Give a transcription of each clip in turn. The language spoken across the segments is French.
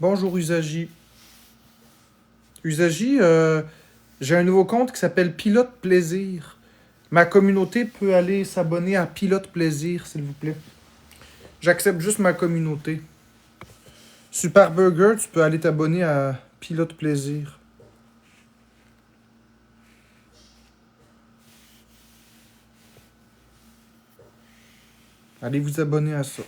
Bonjour Usagi. Usagi, j'ai un nouveau compte qui s'appelle Pilote Plaisir. Ma communauté peut aller s'abonner à Pilote Plaisir, s'il vous plaît. J'accepte juste ma communauté. Super Burger, tu peux aller t'abonner à Pilote Plaisir. Allez vous abonner à ça.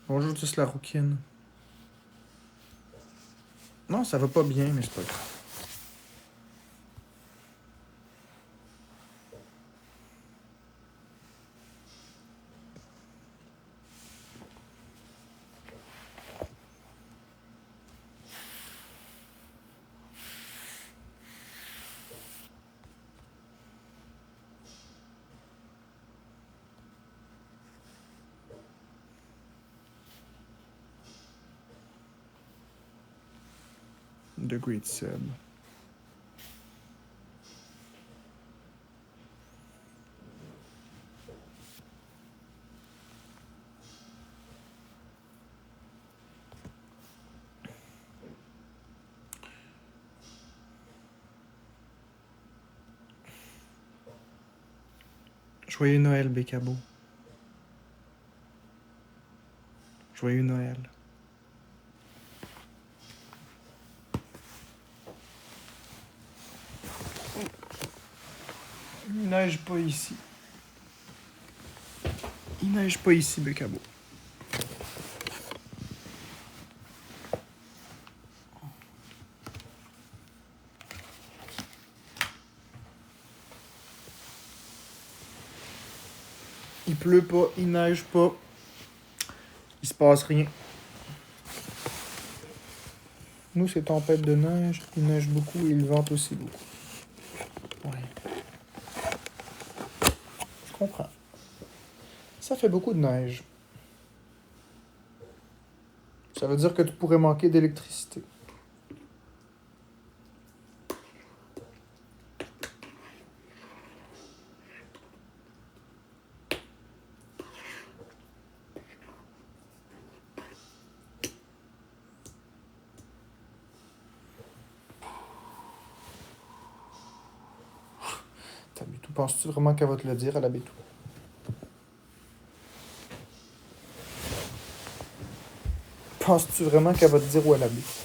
Bonjour tous la rouquine. Non, ça va pas bien, mais c'est pas grave. The Great Seb. Joyeux Noël, Bécabo. Joyeux Noël. Il neige pas ici. Il neige pas ici, Bécabo. Il pleut pas, il neige pas. Il se passe rien. Nous, c'est tempête de neige. Il neige beaucoup et il vente aussi beaucoup. Ouais. Je comprends. Ça fait beaucoup de neige. Ça veut dire que tu pourrais manquer d'électricité. T'as Bétou, penses-tu vraiment qu'elle va te le dire à la Bétou? Penses-tu vraiment qu'elle va te dire où elle habite?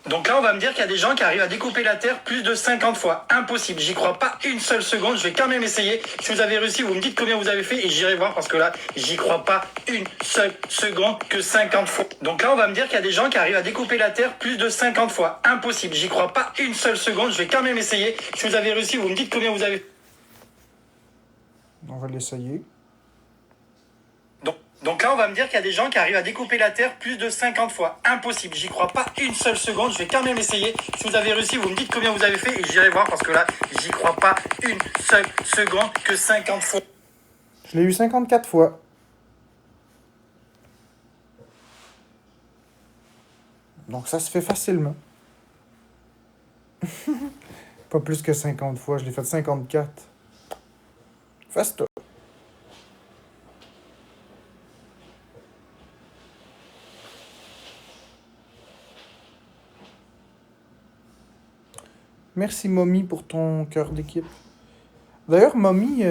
Donc là, on va me dire qu'il y a des gens qui arrivent à découper la Terre plus de 50 fois. Impossible, j'y crois pas une seule seconde, je vais quand même essayer. Si vous avez réussi, vous me dites combien vous avez fait et j'irai voir parce que là, j'y crois pas une seule seconde que 50 fois. Donc là, on va me dire qu'il y a des gens qui arrivent à découper la Terre plus de 50 fois. Impossible, j'y crois pas une seule seconde, je vais quand même essayer. Si vous avez réussi, vous me dites combien vous avez fait. On va l'essayer. Donc là, on va me dire qu'il y a des gens qui arrivent à découper la Terre plus de 50 fois. Impossible, j'y crois pas une seule seconde, je vais quand même essayer. Si vous avez réussi, vous me dites combien vous avez fait et j'irai voir parce que là, j'y crois pas une seule seconde que 50 fois. Je l'ai eu 54 fois. Donc ça se fait facilement. Pas plus que 50 fois, je l'ai fait 54. Fastoche. Merci Mommy pour ton cœur d'équipe. D'ailleurs, Mommy,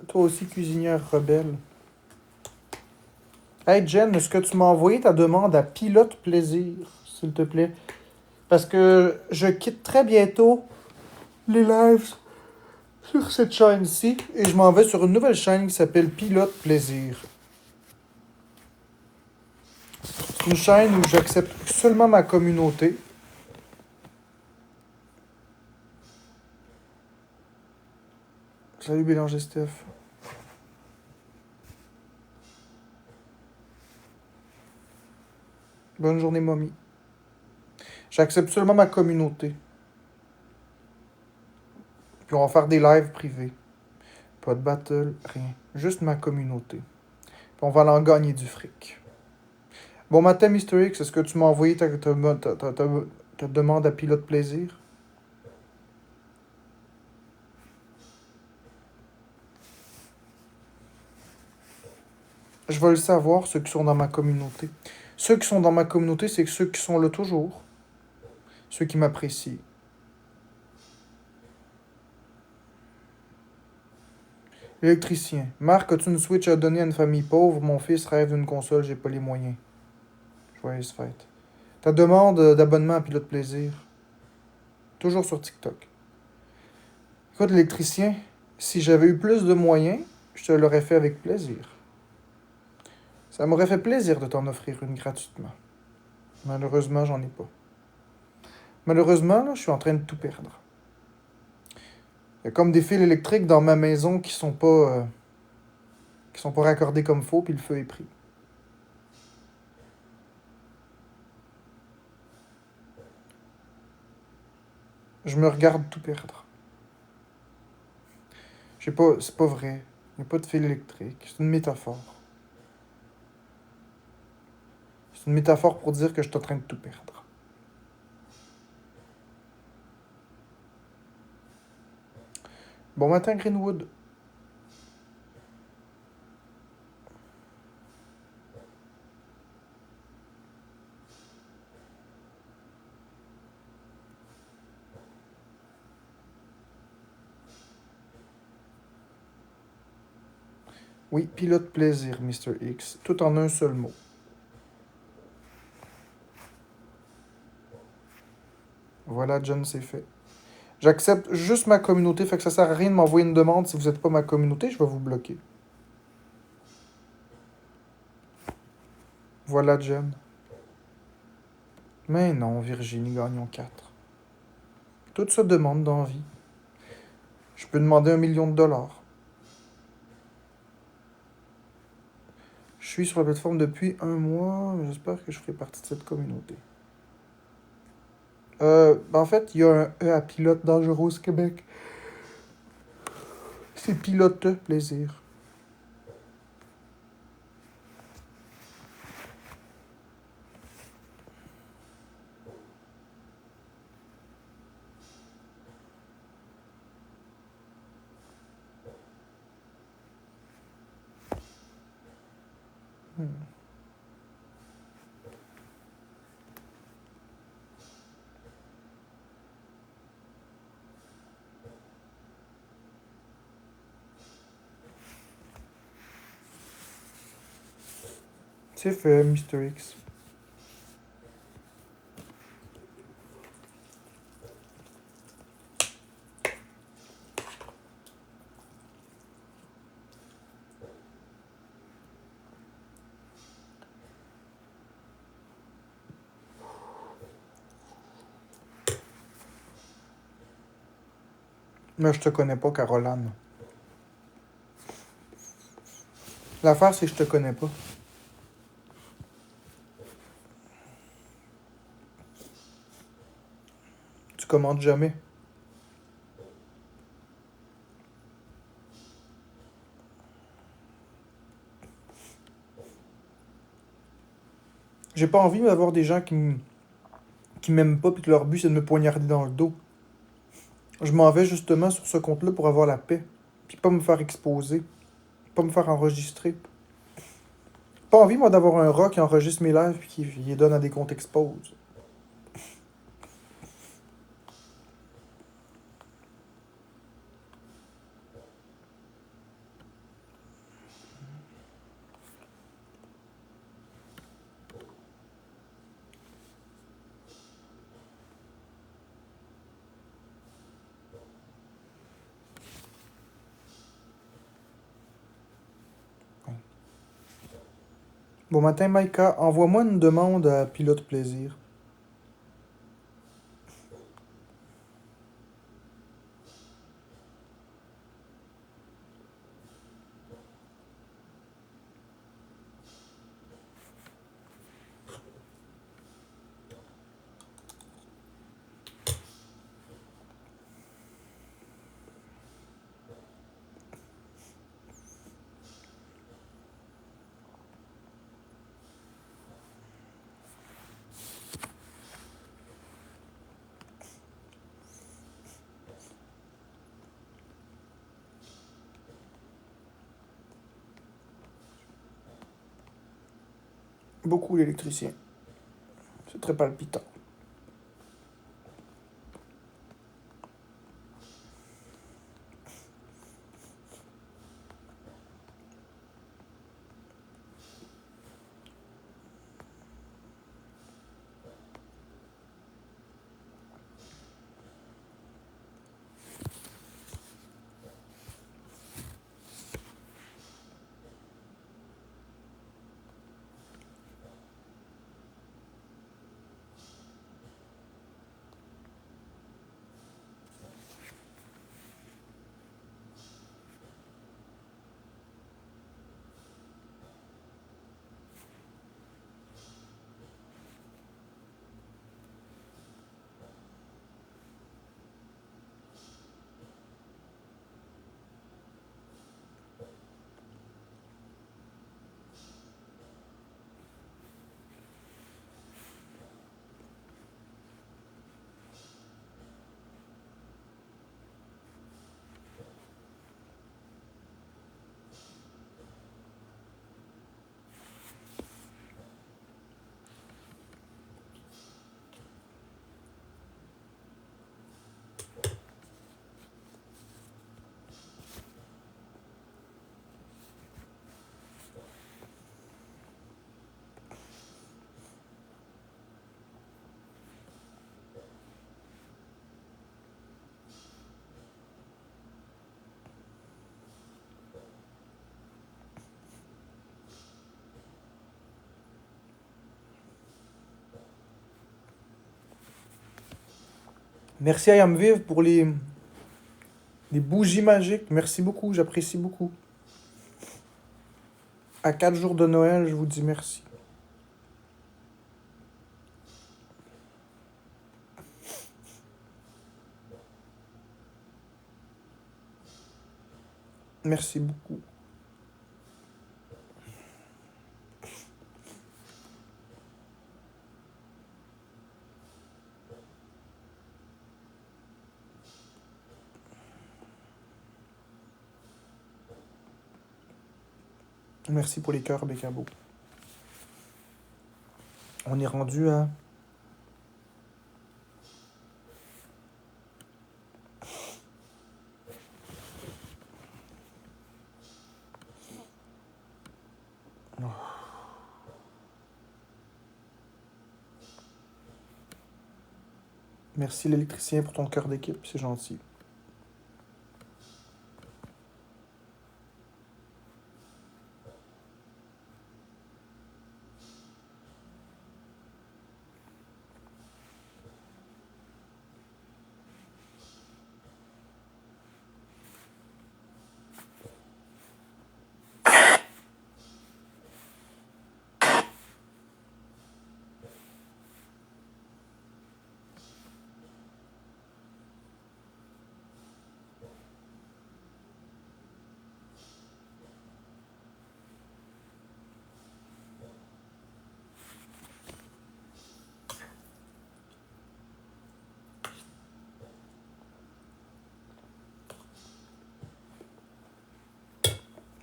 toi aussi, cuisinière rebelle. Hey Jen, est-ce que tu m'as envoyé ta demande à Pilote Plaisir, s'il te plaît? Parce que je quitte très bientôt les lives sur cette chaîne-ci et je m'en vais sur une nouvelle chaîne qui s'appelle Pilote Plaisir. C'est une chaîne où j'accepte seulement ma communauté. Salut Bélanger Steph. Bonne journée, mommy. J'accepte seulement ma communauté. Puis on va faire des lives privés. Pas de battle, rien. Juste ma communauté. Puis on va en gagner du fric. Bon matin, Mr. X. Est-ce que tu m'as envoyé ta demande à Pilote Plaisir? Je veux le savoir, ceux qui sont dans ma communauté. Ceux qui sont dans ma communauté, c'est ceux qui sont là toujours. Ceux qui m'apprécient. Électricien. Marc, as-tu une Switch à donner à une famille pauvre? Mon fils rêve d'une console, j'ai pas les moyens. Joyeuse fête. Ta demande d'abonnement à Pilote Plaisir. Toujours sur TikTok. Écoute, l'électricien, si j'avais eu plus de moyens, je te l'aurais fait avec plaisir. Ça m'aurait fait plaisir de t'en offrir une gratuitement. Malheureusement, j'en ai pas. Malheureusement, là, je suis en train de tout perdre. Il y a comme des fils électriques dans ma maison qui sont pas raccordés comme faut, puis le feu est pris. Je me regarde tout perdre. C'est pas vrai. Il n'y a pas de fil électrique. C'est une métaphore. C'est une métaphore pour dire que je suis en train de tout perdre. Bon matin, Greenwood. Oui, Pilote Plaisir, Mr. X. Tout en un seul mot. Voilà, John, c'est fait. J'accepte juste ma communauté, fait que ça sert à rien de m'envoyer une demande si vous n'êtes pas ma communauté, je vais vous bloquer. Voilà, Jen. Mais non, Virginie Gagnon 4. Toute se demande d'envie. Je peux demander 1 million de dollars. Je suis sur la plateforme depuis 1 mois, j'espère que je ferai partie de cette communauté. En fait, il y a un E à Pilote Dangereux Québec. C'est Pilote Plaisir. C'est fait, Mr. X. Mais je te connais pas, Caroline. L'affaire, c'est que je te connais pas. Tu commandes jamais. J'ai pas envie d'avoir des gens qui m'aiment pas puis que leur but c'est de me poignarder dans le dos. Je m'en vais justement sur ce compte-là pour avoir la paix. Puis pas me faire exposer. Pas me faire enregistrer. Pas envie, moi, d'avoir un rat qui enregistre mes lives puis qui les donne à des comptes expose. Bon matin, Maïka. Envoie-moi une demande à Pilote Plaisir. Beaucoup l'électricien. C'est très palpitant. Merci à Yamviv pour les bougies magiques. Merci beaucoup, j'apprécie beaucoup. À 4 jours de Noël, je vous dis merci. Merci beaucoup. Merci pour les cœurs, Bécabo. On est rendu à... Merci l'électricien pour ton cœur d'équipe, c'est gentil.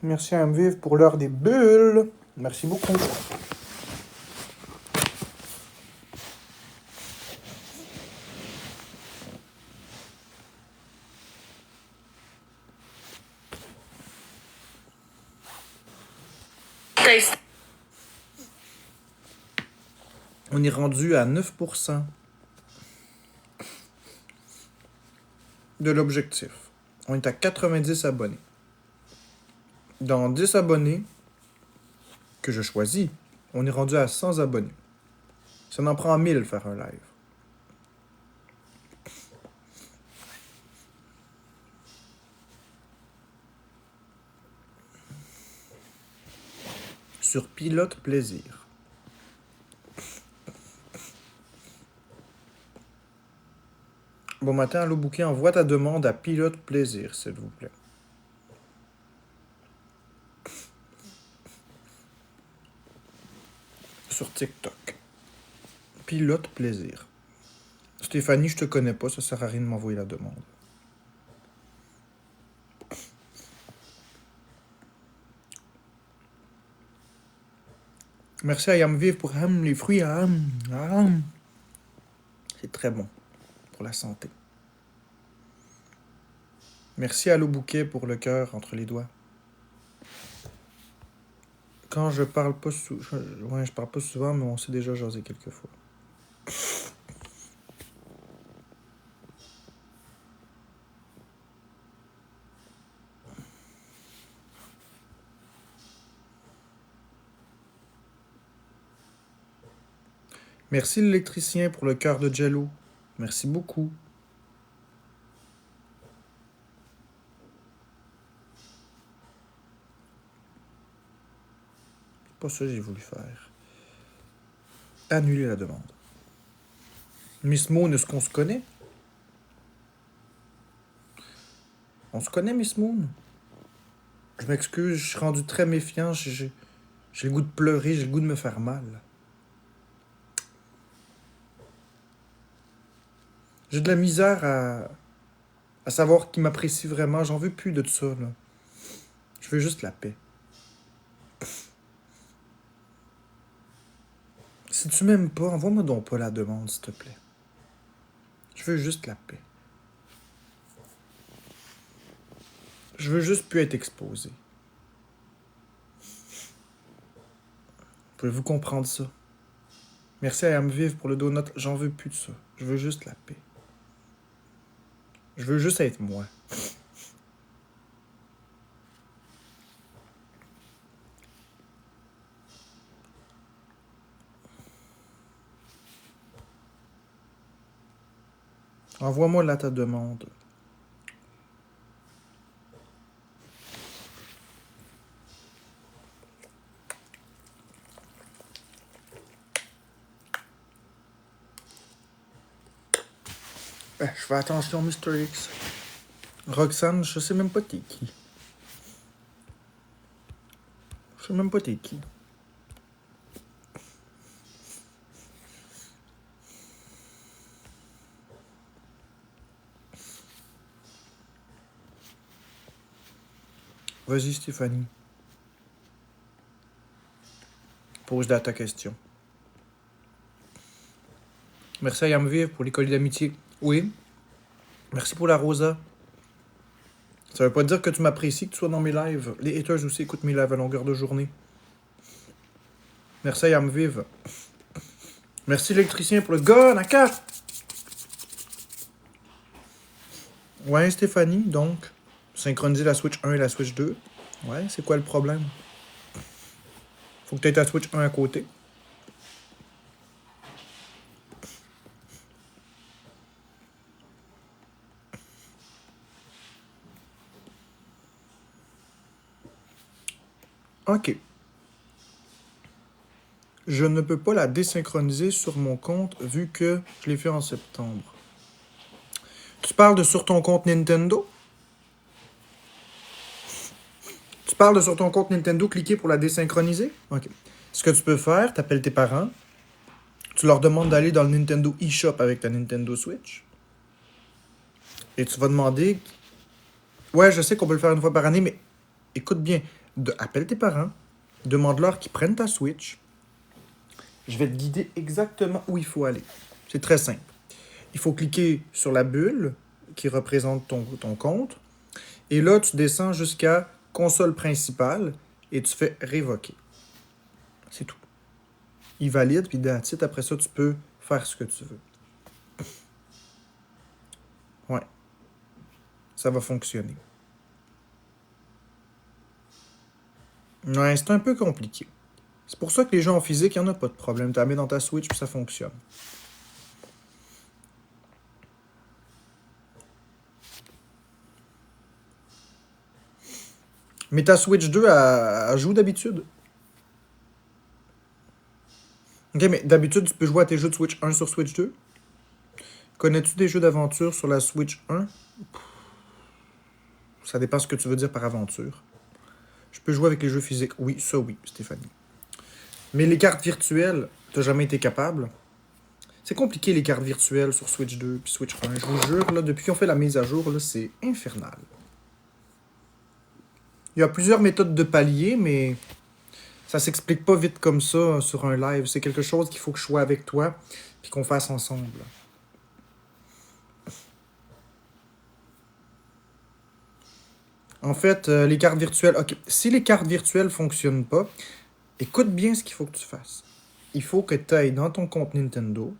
Merci à MViv pour l'heure des bulles. Merci beaucoup. On est rendu à 9% de l'objectif. On est à 90 abonnés. Dans 10 abonnés que je choisis, On est rendu à 100 abonnés. Ça en prend 1000 faire un live. Sur Pilote Plaisir. Bon matin, Allo Bouquet, envoie ta demande à Pilote Plaisir, s'il vous plaît. Sur TikTok. Pilote Plaisir. Stéphanie, je te connais pas, ça sert à rien de m'envoyer la demande. Merci à Yamviv pour les fruits à C'est très bon pour la santé. Merci à Allo Bouquet pour le cœur entre les doigts. Quand je parle pas je parle pas souvent, mais on s'est déjà jasé quelques fois. Merci l'électricien pour le cœur de Jello. Merci beaucoup. C'est pas ça que j'ai voulu faire. Annuler la demande. Miss Moon, est-ce qu'on se connaît? On se connaît, Miss Moon? Je m'excuse, je suis rendu très méfiant. J'ai le goût de pleurer, j'ai le goût de me faire mal. J'ai de la misère à savoir qui m'apprécie vraiment. J'en veux plus de tout ça, là. Je veux juste la paix. Si tu m'aimes pas, envoie-moi donc pas la demande, s'il te plaît. Je veux juste la paix. Je veux juste plus être exposé. Pouvez-vous comprendre ça? Merci à Yamviv pour le donut. J'en veux plus de ça. Je veux juste la paix. Je veux juste être moi. Envoie-moi là ta demande. Je fais attention, Mr. X. Roxane, je sais même pas t'es qui. Je sais même pas t'es qui. Vas-y, Stéphanie. Pose ta question. Merci à Yamviv pour les colis d'amitié. Oui. Merci pour la rosa. Ça veut pas dire que tu m'apprécies, que tu sois dans mes lives. Les haters aussi écoutent mes lives à longueur de journée. Merci à Yamviv. Merci l'électricien pour le gun à 4. Ouais, Stéphanie, donc, synchroniser la Switch 1 et la Switch 2. Ouais, c'est quoi le problème? Faut que tu aies ta Switch 1 à côté. Ok. Je ne peux pas la désynchroniser sur mon compte vu que je l'ai fait en septembre. Tu parles de sur ton compte Nintendo? Tu parles de sur ton compte Nintendo, cliquer pour la désynchroniser? Ok. Ce que tu peux faire, t'appelles tes parents, tu leur demandes d'aller dans le Nintendo eShop avec ta Nintendo Switch. Et tu vas demander... Ouais, je sais qu'on peut le faire une fois par année, mais écoute bien. Appelle tes parents, demande-leur qu'ils prennent ta Switch. Je vais te guider exactement où il faut aller. C'est très simple. Il faut cliquer sur la bulle qui représente ton compte. Et là, tu descends jusqu'à console principale et tu fais révoquer. C'est tout. Il valide, puis that's it. Après ça, tu peux faire ce que tu veux. Ouais. Ça va fonctionner. Ouais, c'est un peu compliqué. C'est pour ça que les jeux en physique, il n'y en a pas de problème. Tu la mets dans ta Switch puis ça fonctionne. Mais ta Switch 2, elle joue d'habitude. Ok, mais d'habitude, tu peux jouer à tes jeux de Switch 1 sur Switch 2? Connais-tu des jeux d'aventure sur la Switch 1? Ça dépend ce que tu veux dire par aventure. Je peux jouer avec les jeux physiques. Oui, ça oui, Stéphanie. Mais les cartes virtuelles, t'as jamais été capable? C'est compliqué les cartes virtuelles sur Switch 2 puis Switch 1. Je vous jure, là, depuis qu'ils ont fait la mise à jour, là, c'est infernal. Il y a plusieurs méthodes de palier, mais ça s'explique pas vite comme ça sur un live. C'est quelque chose qu'il faut que je sois avec toi puis qu'on fasse ensemble. En fait, les cartes virtuelles... Ok, si les cartes virtuelles fonctionnent pas, écoute bien ce qu'il faut que tu fasses. Il faut que tu ailles dans ton compte Nintendo,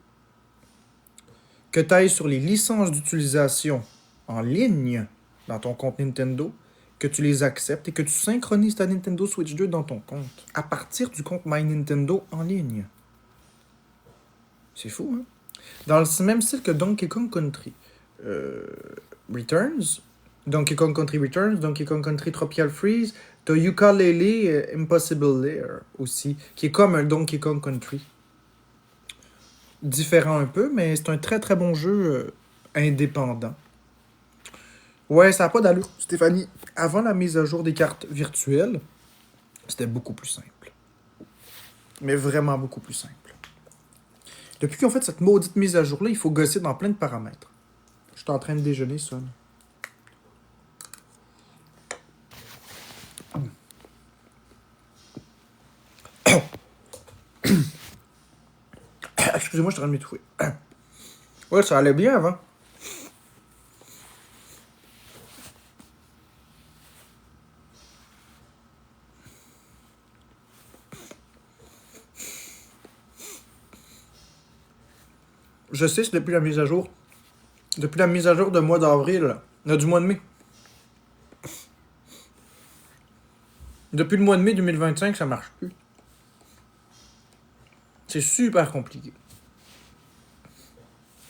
que tu ailles sur les licences d'utilisation en ligne dans ton compte Nintendo, que tu les acceptes et que tu synchronises ta Nintendo Switch 2 dans ton compte à partir du compte My Nintendo en ligne. C'est fou, hein? Dans le même style que Donkey Kong Country Returns, Donkey Kong Country Returns, Donkey Kong Country Tropical Freeze, t'as Yooka-Laylee Impossible Lair aussi, qui est comme un Donkey Kong Country. Différent un peu, mais c'est un très très bon jeu indépendant. Ouais, ça n'a pas d'allure, Stéphanie. Avant la mise à jour des cartes virtuelles, c'était beaucoup plus simple. Mais vraiment beaucoup plus simple. Depuis qu'ils ont fait cette maudite mise à jour-là, il faut gosser dans plein de paramètres. Je suis en train de déjeuner, ça. Excusez-moi, je suis en train de m'étouffer. Ouais, ça allait bien avant. Je sais, c'est depuis la mise à jour. Depuis la mise à jour de mois d'avril. Du mois de mai. Depuis le mois de mai 2025, ça marche plus. C'est super compliqué.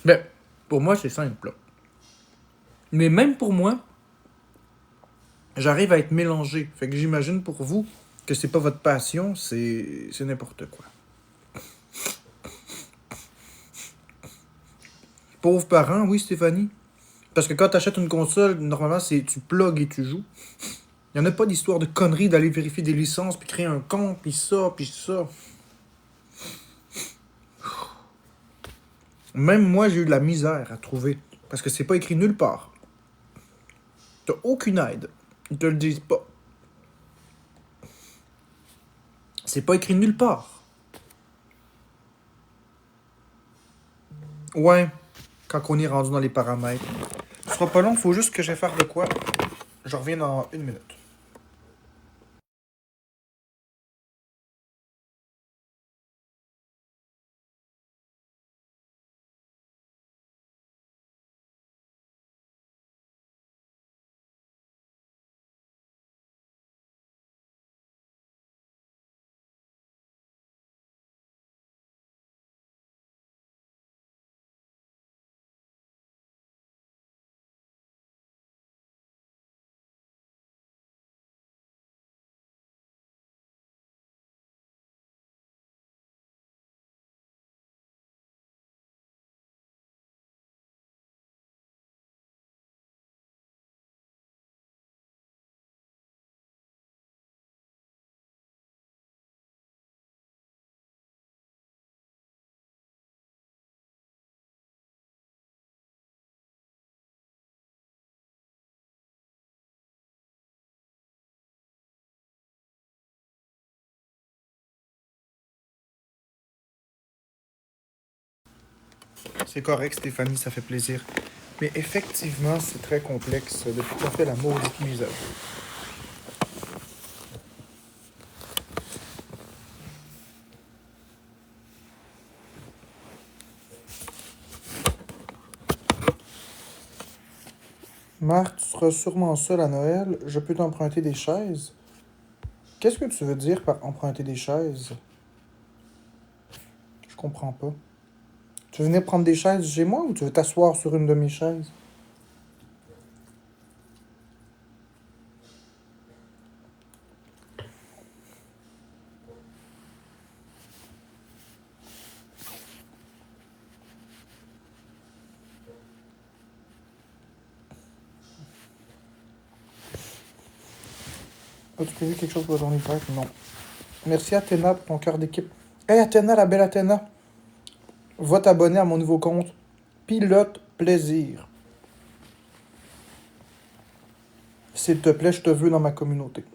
Ben, pour moi, c'est simple. Là. Mais même pour moi, j'arrive à être mélangé. Fait que j'imagine pour vous que c'est pas votre passion, c'est n'importe quoi. Pauvres parents, oui, Stéphanie. Parce que quand t'achètes une console, normalement, c'est tu plugs et tu joues. Il n'y en a pas d'histoire de conneries d'aller vérifier des licences, puis créer un compte, puis ça, puis ça. Même moi, j'ai eu de la misère à trouver. Parce que c'est pas écrit nulle part. T'as aucune aide. Ils te le disent pas. C'est pas écrit nulle part. Ouais, quand on est rendu dans les paramètres. Ce sera pas long, faut juste que j'aille faire de quoi. Je reviens dans 1 minute. C'est correct, Stéphanie, ça fait plaisir. Mais effectivement, c'est très complexe depuis qu'on fait la maudite mise à jour. Marc, tu seras sûrement seul à Noël. Je peux t'emprunter des chaises. Qu'est-ce que tu veux dire par emprunter des chaises? Je comprends pas. Tu veux venir prendre des chaises chez moi ou tu veux t'asseoir sur une de mes chaises? As-tu prévu quelque chose pour la journée de fête? Non. Merci Athéna pour ton cœur d'équipe. Hey Athéna, la belle Athéna. Va t'abonner à mon nouveau compte. Pilote Plaisir. S'il te plaît, je te veux dans ma communauté.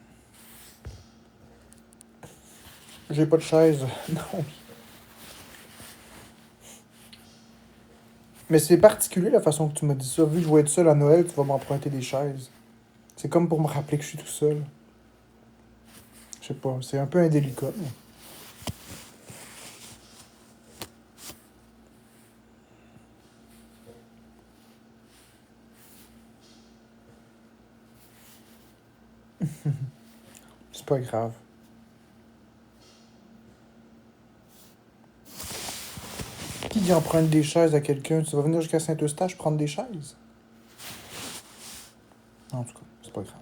J'ai pas de chaise. Non. Mais c'est particulier la façon que tu m'as dit ça. Vu que je vais être seul à Noël, tu vas m'emprunter des chaises. C'est comme pour me rappeler que je suis tout seul. Je sais pas, c'est un peu indélicat. Mais... c'est pas grave. Qui dit emprunte des chaises à quelqu'un? Tu vas venir jusqu'à Saint-Eustache prendre des chaises? En tout cas, c'est pas grave.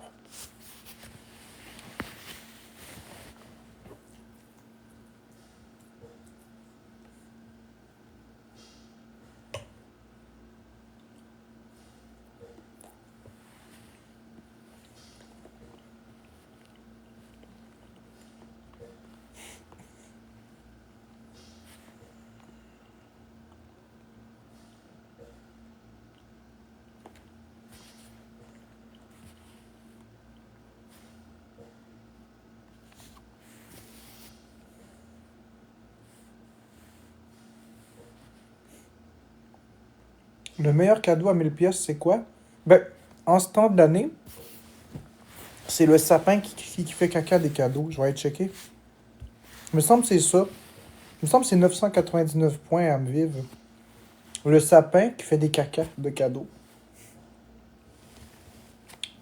Le meilleur cadeau à 1000 pièces, c'est quoi? Ben, en ce temps de l'année, c'est le sapin qui fait caca des cadeaux. Je vais aller checker. Il me semble que c'est ça. Il me semble que c'est 999 points à me vivre. Le sapin qui fait des cacas de cadeaux.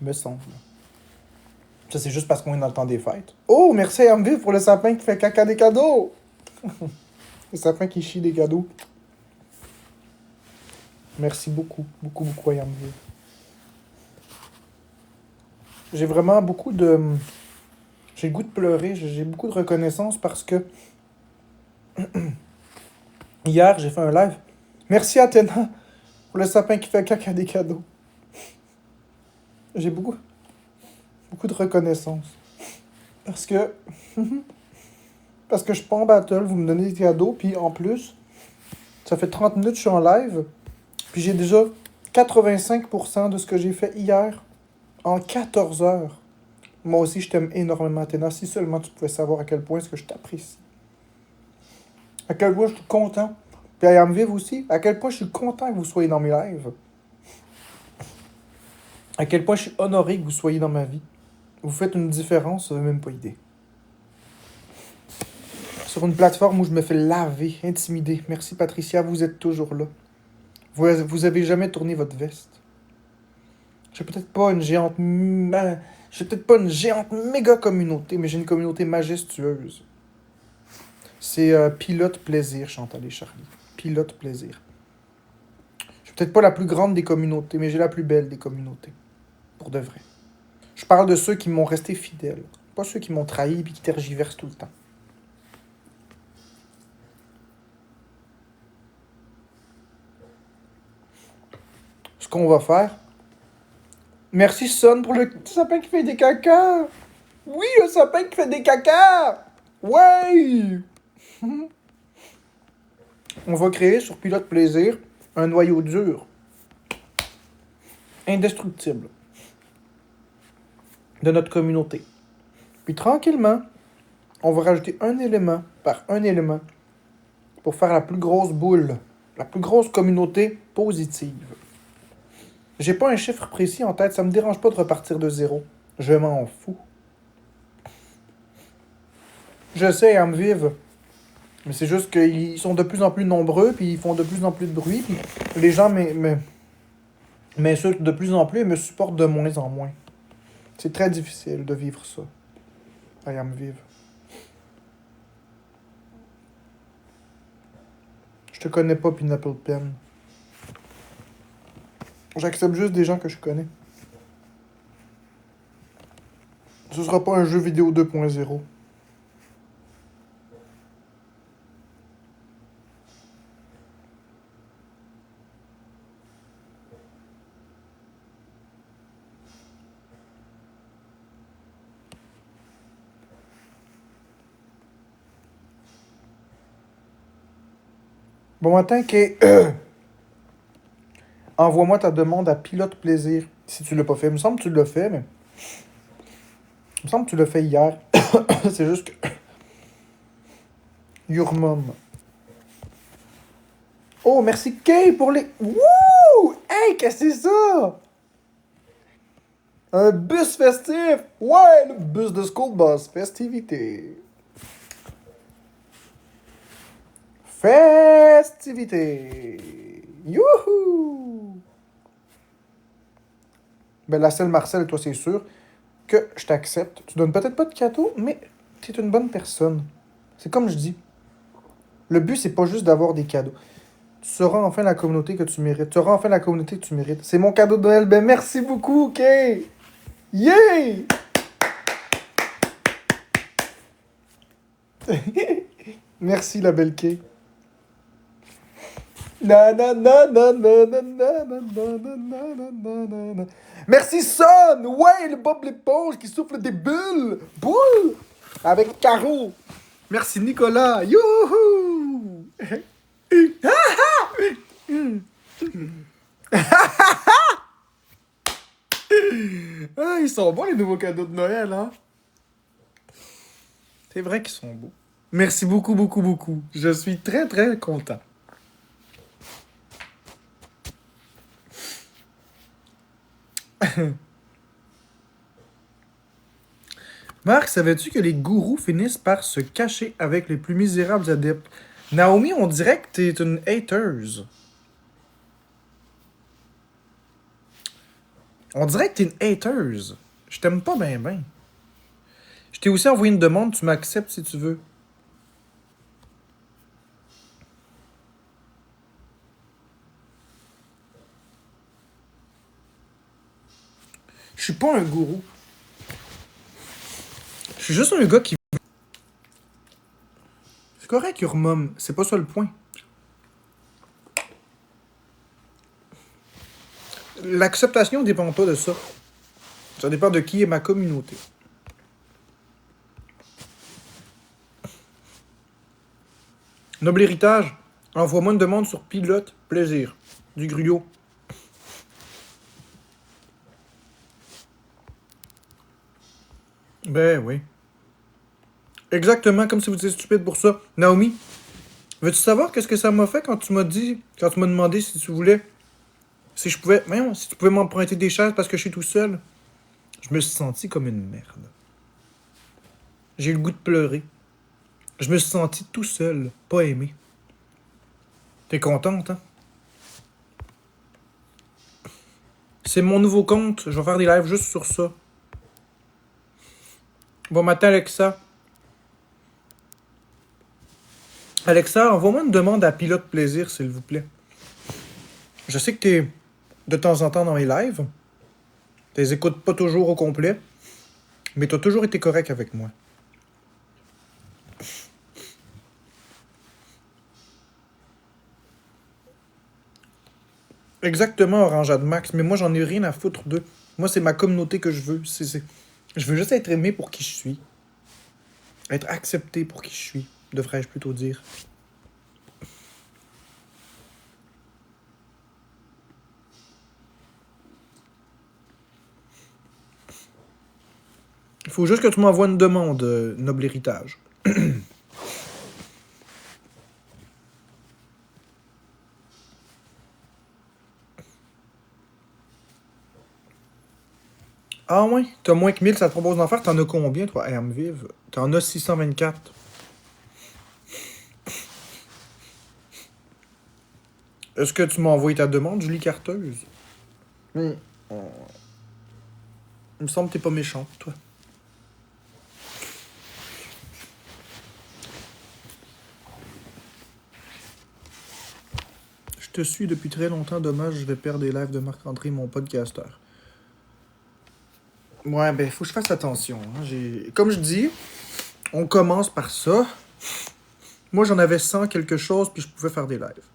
Me semble. Ça, c'est juste parce qu'on est dans le temps des fêtes. Oh, merci à Amviv pour le sapin qui fait caca des cadeaux. Le sapin qui chie des cadeaux. Merci beaucoup, beaucoup, beaucoup à Amviv. J'ai vraiment beaucoup de... J'ai le goût de pleurer, j'ai beaucoup de reconnaissance parce que... Hier, j'ai fait un live. Merci Athéna pour le sapin qui fait caca des cadeaux. J'ai beaucoup de reconnaissance. Parce que... parce que je suis pas en battle, vous me donnez des cadeaux, puis en plus, ça fait 30 minutes que je suis en live, puis j'ai déjà 85% de ce que j'ai fait hier en 14 heures. Moi aussi, je t'aime énormément, Athéna. Si seulement tu pouvais savoir à quel point est-ce que je t'apprécie. À quel point je suis content. Puis à me vivre aussi, à quel point je suis content que vous soyez dans mes lives. À quel point je suis honoré que vous soyez dans ma vie. Vous faites une différence, vous n'avez même pas idée. Sur une plateforme où je me fais laver, intimider. Merci Patricia, vous êtes toujours là. Vous avez jamais tourné votre veste. J'ai peut-être pas une géante... J'ai peut-être pas une géante méga communauté, mais j'ai une communauté majestueuse. C'est Pilote Plaisir, Chantal et Charlie. Pilote Plaisir. Je suis peut-être pas la plus grande des communautés, mais j'ai la plus belle des communautés. Pour de vrai. Je parle de ceux qui m'ont resté fidèles. Pas ceux qui m'ont trahi et qui tergiversent tout le temps. Ce qu'on va faire... Merci Son pour le sapin qui fait des cacas. Oui, le sapin qui fait des cacas. Ouais. On va créer sur Pilote Plaisir un noyau dur. Indestructible. De notre communauté. Puis tranquillement, on va rajouter un élément par un élément pour faire la plus grosse boule. La plus grosse communauté positive. J'ai pas un chiffre précis en tête, ça me dérange pas de repartir de zéro. Je m'en fous. Je sais, à me vivre. Mais c'est juste qu'ils sont de plus en plus nombreux, puis ils font de plus en plus de bruit, puis les gens m'insultent de plus en plus et me supportent de moins en moins. C'est très difficile de vivre ça. I am vive. Je te connais pas, Pineapple Pen. J'accepte juste des gens que je connais. Ce sera pas un jeu vidéo 2.0. Bon matin, Kay. Envoie-moi ta demande à Pilote Plaisir. Si tu l'as pas fait. Il me semble que tu l'as fait, mais... Il me semble que tu l'as fait hier. C'est juste que... Your mom. Oh, merci Kay pour les... Wouh! Hey, qu'est-ce que c'est ça? Un bus festif! Ouais, le bus de School Bus. Festivité. Festivité. Youhou! Ben, la seule Marcel, toi, c'est sûr que je t'accepte. Tu donnes peut-être pas de cadeau, mais tu es une bonne personne. C'est comme je dis. Le but, c'est pas juste d'avoir des cadeaux. Tu seras enfin la communauté que tu mérites. Tu auras enfin la communauté que tu mérites. C'est mon cadeau de Noël. Ben, merci beaucoup, OK? Yeah! Merci, la belle Kay. Na na na na na na na na na na na na na. Merci Son! Ouais, le Bob l'éponge qui souffle des bulles! Boules! Avec Caro! Merci Nicolas! Youhou! Ah, ils sont bons les nouveaux cadeaux de Noël, hein? C'est vrai qu'ils sont beaux. Merci beaucoup, beaucoup, beaucoup. Je suis très, très content. Marc, savais-tu que les gourous finissent par se cacher avec les plus misérables adeptes? Naomi, on dirait que t'es une hateuse. On dirait que t'es une hateuse. Je t'aime pas ben ben. Je t'ai aussi envoyé une demande, tu m'acceptes si tu veux. Je suis pas un gourou. Je suis juste un gars qui... C'est correct, your mom. C'est pas ça le point. L'acceptation dépend pas de ça. Ça dépend de qui est ma communauté. Noble héritage, envoie-moi une demande sur Pilote Plaisir. Du gruau. Ben oui. Exactement comme si vous étiez stupide pour ça. Naomi, veux-tu savoir qu'est-ce que ça m'a fait quand tu m'as demandé si tu voulais, si je pouvais, voyons, si tu pouvais m'emprunter des chaises parce que je suis tout seul? Je me suis senti comme une merde. J'ai eu le goût de pleurer. Je me suis senti tout seul, pas aimé. T'es contente, hein? C'est mon nouveau compte. Je vais faire des lives juste sur ça. Bon matin, Alexa. Alexa, envoie-moi une demande à Pilote Plaisir, s'il vous plaît. Je sais que t'es de temps en temps dans mes lives. T'es écoutes pas toujours au complet. Mais t'as toujours été correct avec moi. Exactement, Orangeade Max. Mais moi, j'en ai rien à foutre d'eux. Moi, c'est ma communauté que je veux. Je veux juste être aimé pour qui je suis. Être accepté pour qui je suis, devrais-je plutôt dire. Il faut juste que tu m'envoies une demande, noble héritage. Ah ouais? T'as moins que 1000, ça te propose d'en faire. T'en as combien, toi, I am vive? T'en as 624. Est-ce que tu m'as envoyé ta demande, Julie Carteuse? Mais... Il me semble que t'es pas méchante, toi. te suis depuis très longtemps. Dommage, je vais perdre des lives de Marc-André, mon podcasteur. Ouais, ben, faut que je fasse attention. Hein. Comme je dis, on commence par ça. Moi, j'en avais 100 quelque chose, puis je pouvais faire des lives.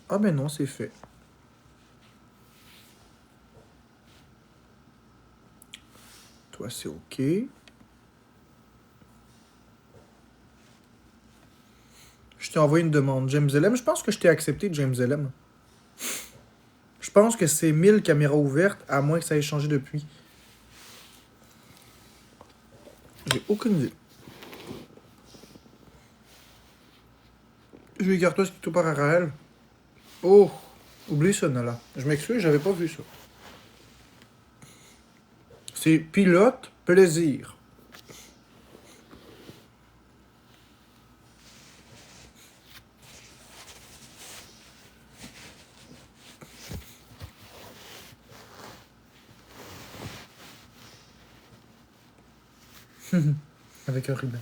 Ah, ben non, c'est fait. Toi, c'est OK. Je t'ai envoyé une demande. James LM, je pense que je t'ai accepté, James LM. Je pense que c'est 1000 caméras ouvertes, à moins que ça ait changé depuis. J'ai aucune idée. Je vais écarter ce qui tout par à Raël. Oh, oublie ça, Nala. Je m'excuse, j'avais pas vu ça. C'est pilote plaisir. Avec un ruban.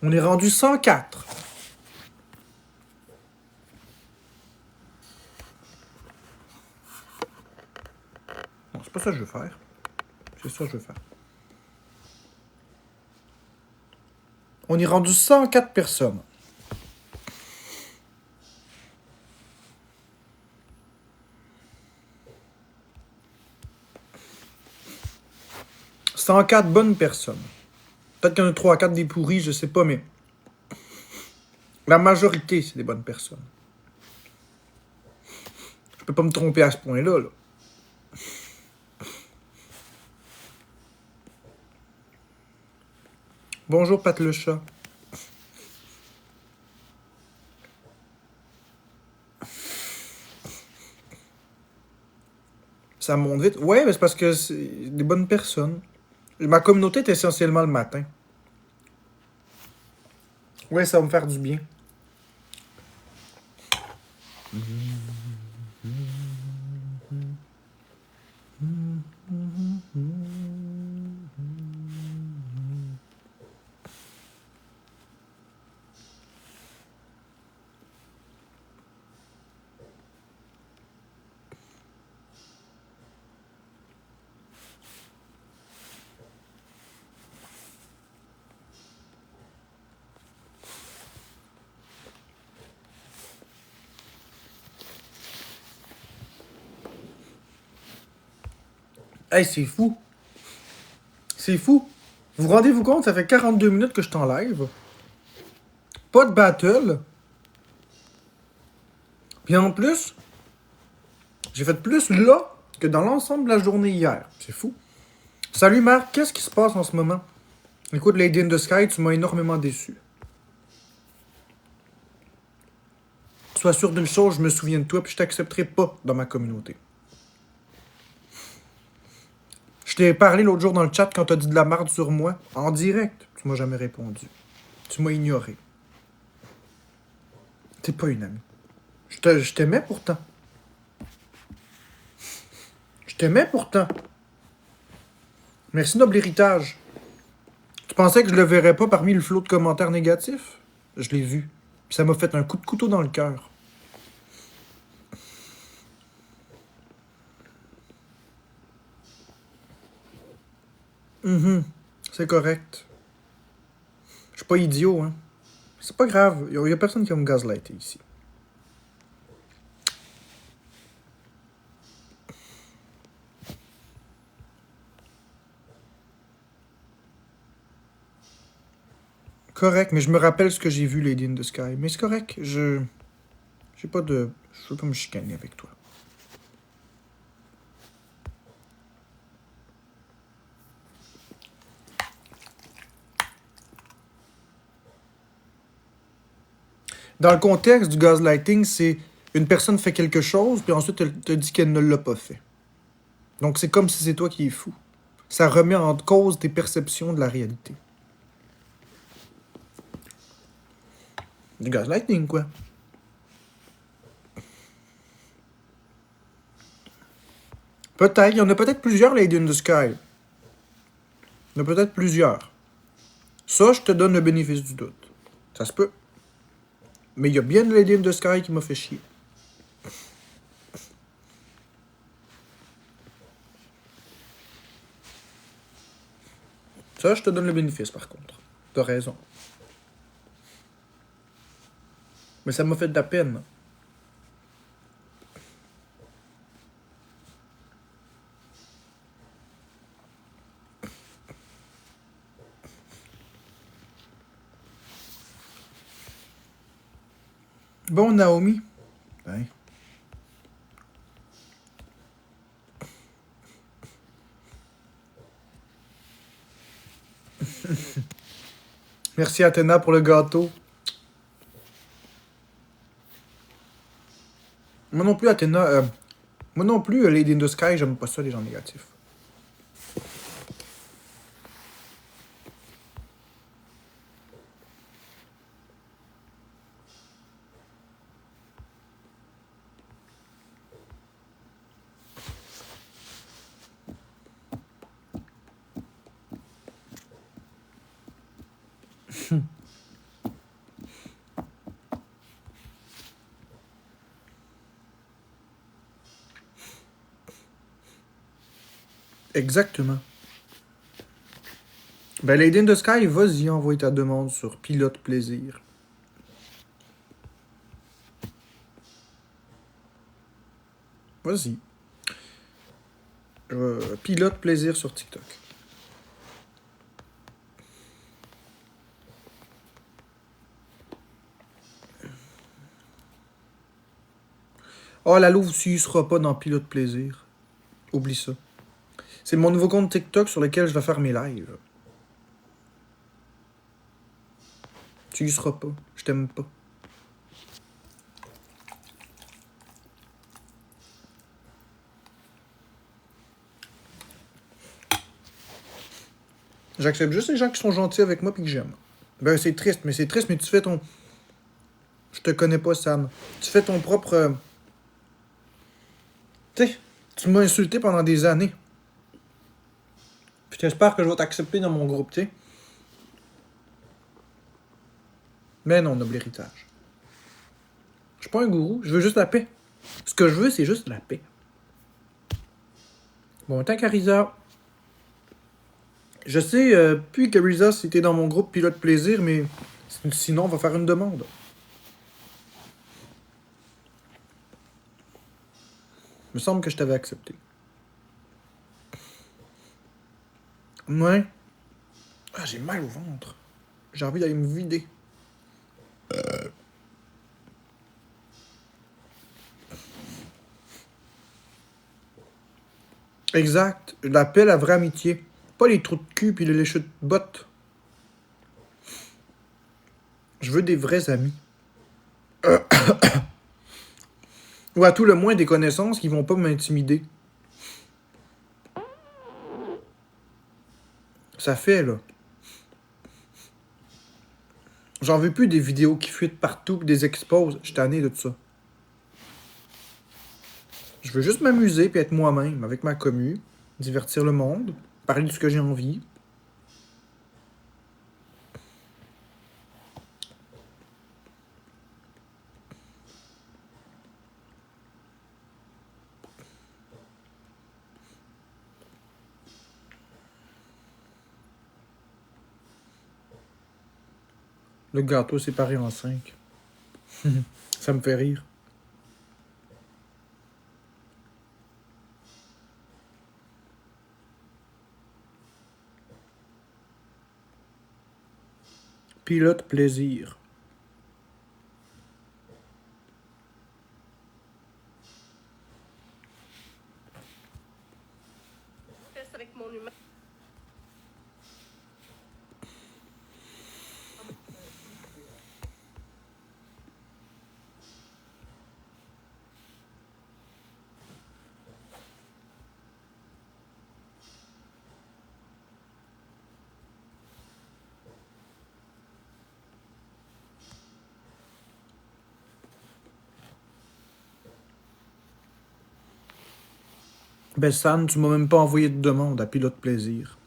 On est rendu 104. Non, c'est pas ça que je veux faire. C'est ça que je veux faire. On est rendu 104 personnes. « 104 bonnes personnes. Peut-être qu'il y en a 3 à 4 des pourris, je sais pas, mais la majorité, c'est des bonnes personnes. Je peux pas me tromper à ce point-là, là. Bonjour, Pat le chat. Ça monte vite. Ouais, mais c'est parce que c'est des bonnes personnes. Ma communauté est essentiellement le matin. Ouais, ça va me faire du bien. Hey, c'est fou. C'est fou. Vous rendez-vous compte, ça fait 42 minutes que je suis en live. Pas de battle. Puis en plus, j'ai fait plus là que dans l'ensemble de la journée hier. C'est fou. Salut Marc, qu'est-ce qui se passe en ce moment? Écoute, Lady in the Sky, tu m'as énormément déçu. Sois sûr d'une chose, je me souviens de toi, puis je t'accepterai pas dans ma communauté. Je t'ai parlé l'autre jour dans le chat quand t'as dit de la merde sur moi, en direct. Tu m'as jamais répondu. Tu m'as ignoré. T'es pas une amie. Je t'aimais pourtant. Je t'aimais pourtant. Merci, noble héritage. Tu pensais que je le verrais pas parmi le flot de commentaires négatifs? Je l'ai vu. Puis ça m'a fait un coup de couteau dans le cœur. C'est correct. Je suis pas idiot, hein. C'est pas grave. Y a personne qui va me gaslighter ici. Correct, mais je me rappelle ce que j'ai vu, Lady in the Sky. Mais c'est correct, j'ai pas de... Je veux pas me chicaner avec toi. Dans le contexte du gaslighting, c'est une personne fait quelque chose, puis ensuite elle te dit qu'elle ne l'a pas fait. Donc c'est comme si c'est toi qui es fou. Ça remet en cause tes perceptions de la réalité. Du gaslighting, quoi. Peut-être. Il y en a peut-être plusieurs, Lady in the Sky. Il y en a peut-être plusieurs. Ça, je te donne le bénéfice du doute. Ça se peut. Mais il y a bien Lady in the Sky qui m'a fait chier. Ça, je te donne le bénéfice, par contre. T'as raison. Mais ça m'a fait de la peine. Bon, Naomi. Ouais. Merci Athéna pour le gâteau. Moi non plus, Athéna. Moi non plus, Lady in the Sky, j'aime pas ça, les gens négatifs. Exactement. Ben, Lady in the Sky, vas-y, envoie ta demande sur Pilote Plaisir. Vas-y. Pilote Plaisir sur TikTok. Oh, la louve, tu y seras pas dans Pilote Plaisir. Oublie ça. C'est mon nouveau compte TikTok sur lequel je vais faire mes lives. Tu y seras pas. Je t'aime pas. J'accepte juste les gens qui sont gentils avec moi puis que j'aime. Ben, c'est triste, mais tu fais ton... Je te connais pas, Sam. Tu fais ton propre... Tu sais, tu m'as insulté pendant des années. Puis j'espère que je vais t'accepter dans mon groupe, tu sais. Mais non, noble héritage. Je suis pas un gourou, je veux juste la paix. Ce que je veux, c'est juste la paix. Bon, tant qu'Arisa... Je sais, puis que Risa, c'était dans mon groupe Pilote Plaisir, mais sinon, on va faire une demande. Il me semble que je t'avais accepté. Ouais. Ah, j'ai mal au ventre. J'ai envie d'aller me vider. Exact. L'appel à vraie amitié. Pas les trous de cul puis les lécheux de bottes. Je veux des vrais amis. Ou à tout le moins des connaissances qui vont pas m'intimider. Ça fait, là. J'en veux plus des vidéos qui fuitent partout pis des exposes. Je suis tanné de tout ça. Je veux juste m'amuser puis être moi-même avec ma commu, divertir le monde, parler de ce que j'ai envie. Le gâteau séparé en 5. Ça me fait rire. Pilote plaisir. Avec mon humain. Ben, San, tu m'as même pas envoyé de demande à Pilote Plaisir.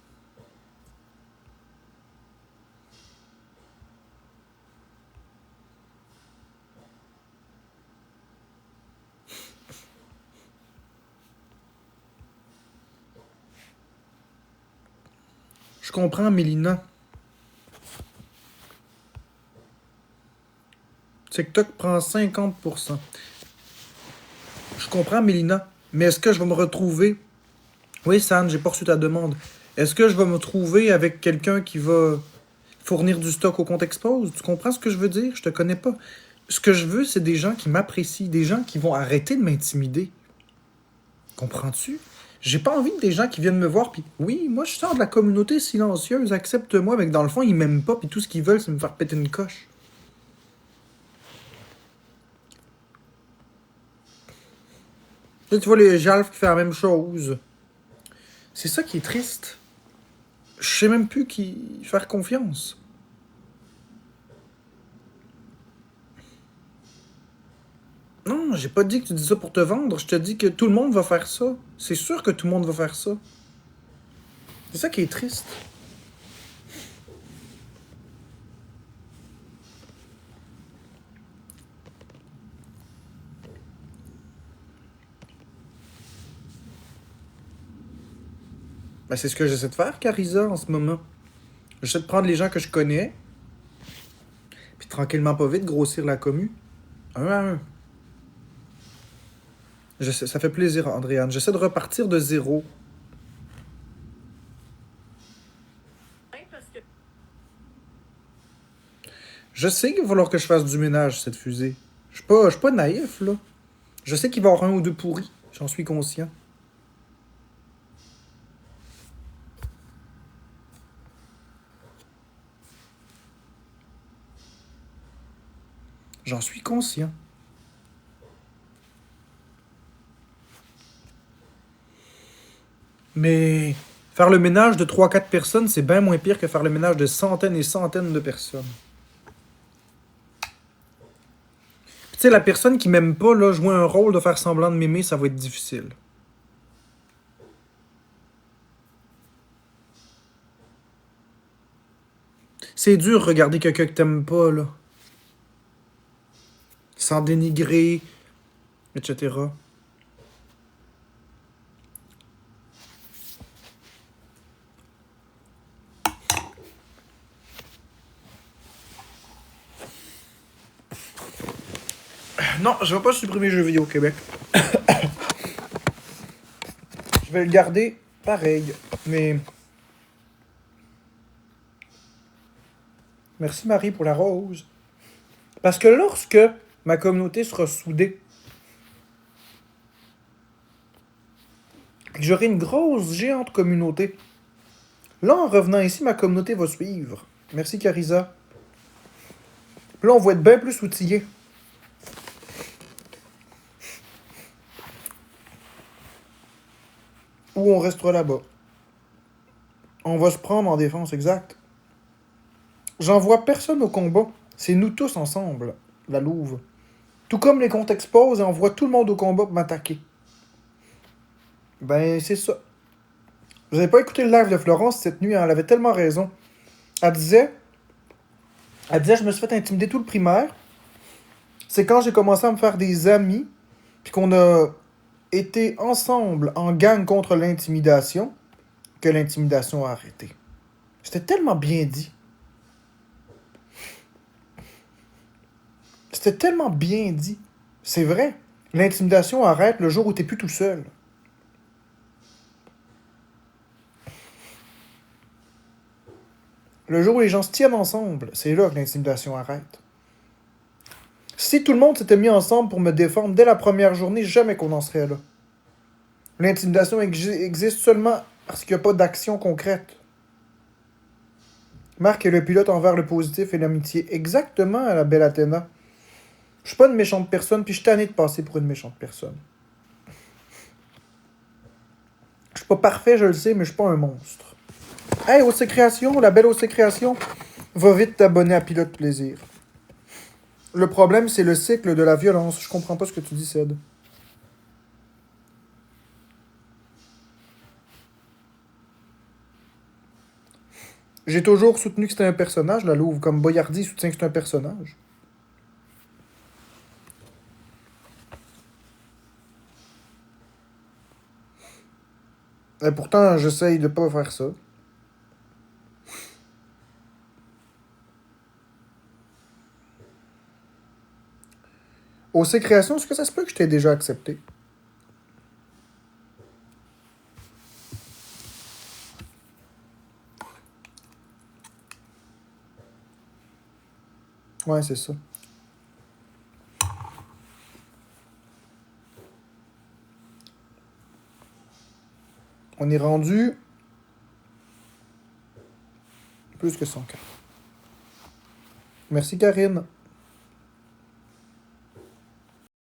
Je comprends, Mélina. TikTok prend 50%. Je comprends, Mélina. Mais est-ce que je vais me retrouver... Oui, San, j'ai pas reçu ta demande. Est-ce que je vais me trouver avec quelqu'un qui va fournir du stock au compte Expose? Tu comprends ce que je veux dire? Je te connais pas. Ce que je veux, c'est des gens qui m'apprécient, des gens qui vont arrêter de m'intimider. Comprends-tu? J'ai pas envie des gens qui viennent me voir, puis oui, moi je sors de la communauté silencieuse, accepte-moi, mais que dans le fond, ils m'aiment pas, puis tout ce qu'ils veulent, c'est me faire péter une coche. Là, tu vois les Jalf qui font la même chose. C'est ça qui est triste. Je sais même plus qui faire confiance. Non, j'ai pas dit que tu dis ça pour te vendre. Je te dis que tout le monde va faire ça. C'est sûr que tout le monde va faire ça. C'est ça qui est triste. Ben, c'est ce que j'essaie de faire, Carisa, en ce moment. J'essaie de prendre les gens que je connais, puis tranquillement pas vite grossir la commu. Un à un. Ça fait plaisir, Andréane. J'essaie de repartir de zéro. Parce que Je sais qu'il va falloir que je fasse du ménage, cette fusée. Je suis pas naïf, là. Je sais qu'il va y avoir un ou deux pourris. J'en suis conscient. J'en suis conscient. Mais faire le ménage de 3-4 personnes, c'est bien moins pire que faire le ménage de centaines et centaines de personnes. Tu sais, la personne qui m'aime pas, là, jouer un rôle de faire semblant de m'aimer, ça va être difficile. C'est dur regarder quelqu'un que t'aimes pas, là. Sans dénigrer, etc. Non, je vais pas supprimer Jeux vidéo Québec. Je vais le garder pareil, mais... Merci Marie pour la rose. Parce que lorsque ma communauté sera soudée, puis que j'aurai une grosse, géante communauté, là, en revenant ici, ma communauté va suivre. Merci Carisa. Là, on va être bien plus outillés. Ou on restera là-bas. On va se prendre en défense, exact. J'envoie personne au combat. C'est nous tous ensemble, la Louve. Tout comme les comptes exposent et envoie tout le monde au combat pour m'attaquer. Ben, c'est ça. Vous avez pas écouté le live de Florence cette nuit, hein? Elle avait tellement raison. Elle disait, je me suis fait intimider tout le primaire. C'est quand j'ai commencé à me faire des amis, puis qu'on a été ensemble en gang contre l'intimidation, que l'intimidation a arrêté. C'était tellement bien dit. C'était tellement bien dit. C'est vrai. L'intimidation arrête le jour où t'es plus tout seul. Le jour où les gens se tiennent ensemble, c'est là que l'intimidation arrête. Si tout le monde s'était mis ensemble pour me défendre dès la première journée, jamais qu'on en serait là. L'intimidation existe seulement parce qu'il n'y a pas d'action concrète. Marc est le pilote envers le positif et l'amitié. Exactement, la belle Athéna. Je suis pas une méchante personne, puis je suis tanné de passer pour une méchante personne. Je suis pas parfait, je le sais, mais je suis pas un monstre. Hey, OC Création, la belle OC Création, va vite t'abonner à Pilote Plaisir. Le problème, c'est le cycle de la violence. Je comprends pas ce que tu dis, Ced. J'ai toujours soutenu que c'était un personnage, la Louve, comme Boyardi soutient que c'est un personnage. Et pourtant, j'essaye de pas faire ça. OC Création, est-ce que ça se peut que je t'ai déjà accepté? Ouais, c'est ça. On est rendu plus que 104. Merci, Karine.